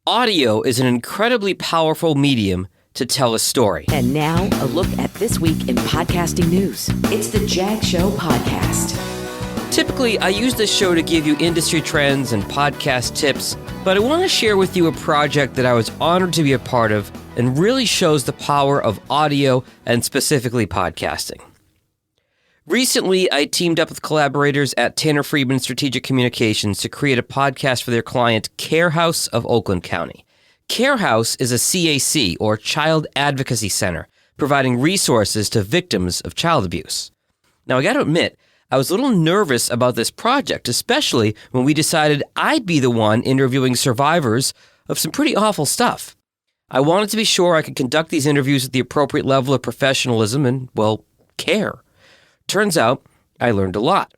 Audio is an incredibly powerful medium to tell a story. And now, a look at this week in podcasting news. It's the Jag Show podcast. Typically, I use this show to give you industry trends and podcast tips, but I want to share with you a project that I was honored to be a part of and really shows the power of audio and specifically podcasting. Recently, I teamed up with collaborators at Tanner Friedman Strategic Communications to create a podcast for their client, House of Oakland County. House is a CAC, or Child Advocacy Center, providing resources to victims of child abuse. Now, I got to admit, I was a little nervous about this project, especially when we decided I'd be the one interviewing survivors of some pretty awful stuff. I wanted to be sure I could conduct these interviews with the appropriate level of professionalism and, well, care. Turns out, I learned a lot.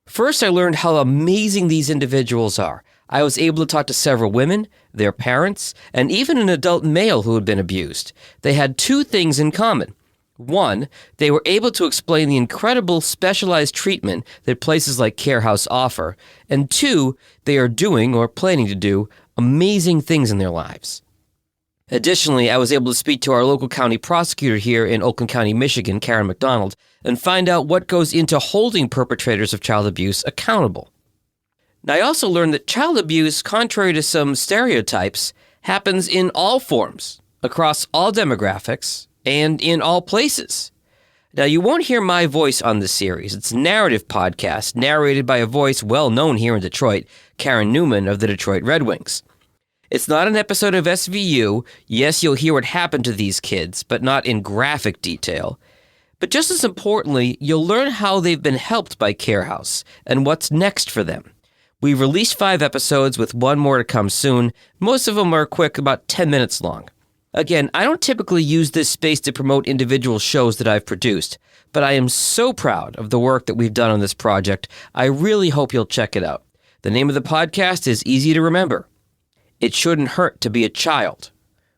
First, I learned how amazing these individuals are. I was able to talk to several women, their parents, and even an adult male who had been abused. They had two things in common. One, they were able to explain the incredible specialized treatment that places like House offer. And two, they are doing or planning to do amazing things in their lives. Additionally, I was able to speak to our local county prosecutor here in Oakland County, Michigan, Karen McDonald, and find out what goes into holding perpetrators of child abuse accountable. Now, I also learned that child abuse, contrary to some stereotypes, happens in all forms, across all demographics, and in all places. Now, you won't hear my voice on this series. It's a narrative podcast narrated by a voice well known here in Detroit, Karen Newman of the Detroit Red Wings. It's not an episode of SVU. Yes, you'll hear what happened to these kids, but not in graphic detail. But just as importantly, you'll learn how they've been helped by House and what's next for them. We've released 5 episodes with one more to come soon. Most of them are quick, about 10 minutes long. Again, I don't typically use this space to promote individual shows that I've produced, but I am so proud of the work that we've done on this project. I really hope you'll check it out. The name of the podcast is easy to remember. It Shouldn't Hurt to Be a Child,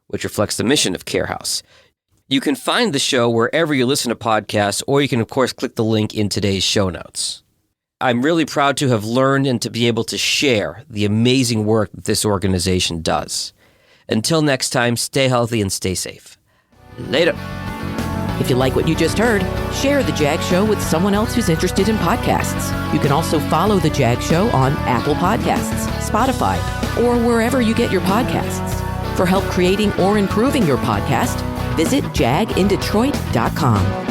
which reflects the mission of House. You can find the show wherever you listen to podcasts, or you can, of course, click the link in today's show notes. I'm really proud to have learned and to be able to share the amazing work that this organization does. Until next time, stay healthy and stay safe. Later. If you like what you just heard, share The Jag Show with someone else who's interested in podcasts. You can also follow The Jag Show on Apple Podcasts, Spotify, or wherever you get your podcasts. For help creating or improving your podcast, visit jagindetroit.com.